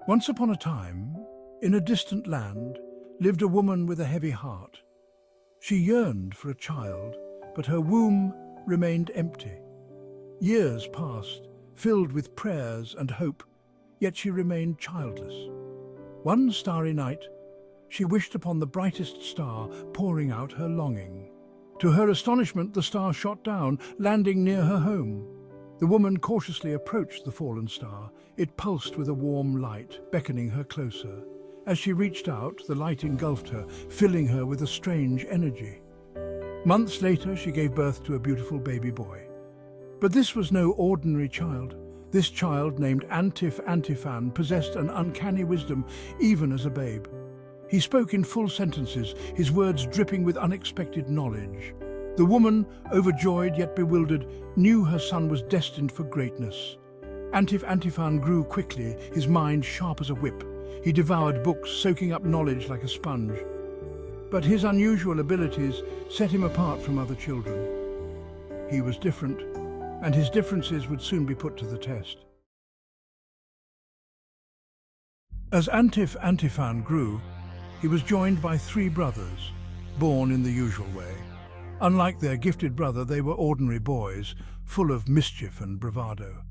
Once upon a time, in a distant land, lived a woman with a heavy heart. She yearned for a child, but her womb remained empty. Years passed, filled with prayers and hope, yet she remained childless. One starry night, she wished upon the brightest star, pouring out her longing. To her astonishment, the star shot down, landing near her home. The woman cautiously approached the fallen star. It pulsed with a warm light, beckoning her closer. As she reached out, the light engulfed her, filling her with a strange energy. Months later, she gave birth to a beautiful baby boy. But this was no ordinary child. This child, named Antifan, possessed an uncanny wisdom, even as a babe. He spoke in full sentences, his words dripping with unexpected knowledge. The woman, overjoyed yet bewildered, knew her son was destined for greatness. Antifan grew quickly, his mind sharp as a whip. He devoured books, soaking up knowledge like a sponge. But his unusual abilities set him apart from other children. He was different, and his differences would soon be put to the test. As Antifan grew, he was joined by 3 brothers, born in the usual way. Unlike their gifted brother, they were ordinary boys, full of mischief and bravado.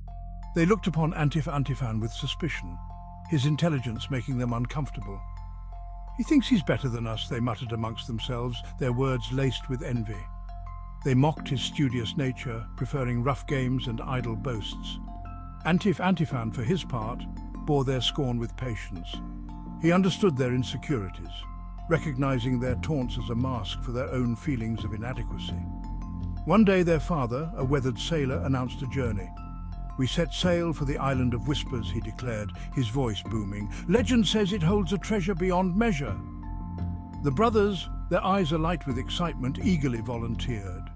They looked upon Antifan with suspicion, his intelligence making them uncomfortable. "He thinks he's better than us," they muttered amongst themselves, their words laced with envy. They mocked his studious nature, preferring rough games and idle boasts. Antifan, for his part, bore their scorn with patience. He understood their insecurities, recognizing their taunts as a mask for their own feelings of inadequacy. One day their father, a weathered sailor, announced a journey. "We set sail for the island of whispers," he declared, his voice booming. "Legend says it holds a treasure beyond measure." The brothers, their eyes alight with excitement, eagerly volunteered.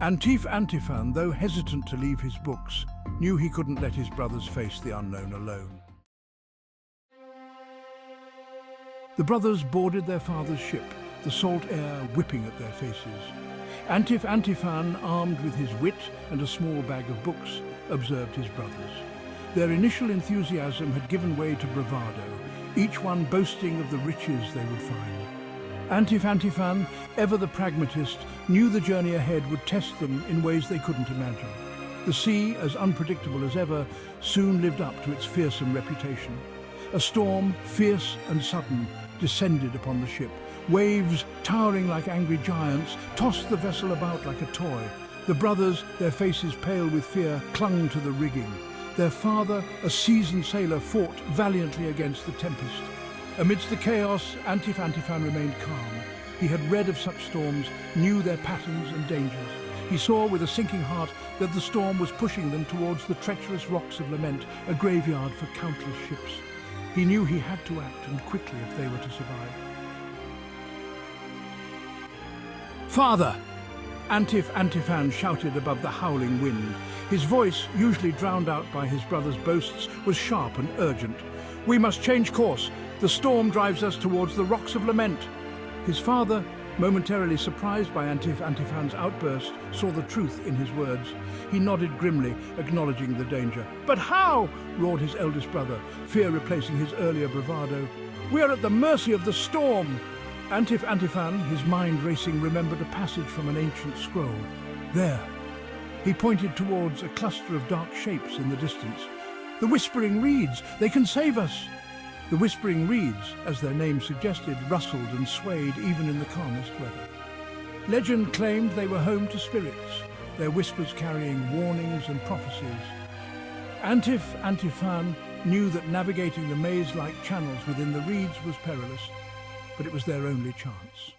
Antifan, though hesitant to leave his books, knew he couldn't let his brothers face the unknown alone. The brothers boarded their father's ship, the salt air whipping at their faces. Antifan, armed with his wit and a small bag of books, observed his brothers. Their initial enthusiasm had given way to bravado, each one boasting of the riches they would find. Antifan, ever the pragmatist, knew the journey ahead would test them in ways they couldn't imagine. The sea, as unpredictable as ever, soon lived up to its fearsome reputation. A storm, fierce and sudden, descended upon the ship. Waves, towering like angry giants, tossed the vessel about like a toy. The brothers, their faces pale with fear, clung to the rigging. Their father, a seasoned sailor, fought valiantly against the tempest. Amidst the chaos, Antifan remained calm. He had read of such storms, knew their patterns and dangers. He saw with a sinking heart that the storm was pushing them towards the treacherous rocks of Lament, a graveyard for countless ships. He knew he had to act, and quickly, if they were to survive. "Father!" Antifan shouted above the howling wind. His voice, usually drowned out by his brother's boasts, was sharp and urgent. "We must change course. The storm drives us towards the rocks of Lament." His father, momentarily surprised by Antifan's outburst, saw the truth in his words. He nodded grimly, acknowledging the danger. "But how?" roared his eldest brother, fear replacing his earlier bravado. "We are at the mercy of the storm." Antifan, his mind racing, remembered a passage from an ancient scroll. There. He pointed towards a cluster of dark shapes in the distance. "The Whispering Reeds! They can save us!" The Whispering Reeds, as their name suggested, rustled and swayed even in the calmest weather. Legend claimed they were home to spirits, their whispers carrying warnings and prophecies. Antifan knew that navigating the maze-like channels within the reeds was perilous, but it was their only chance.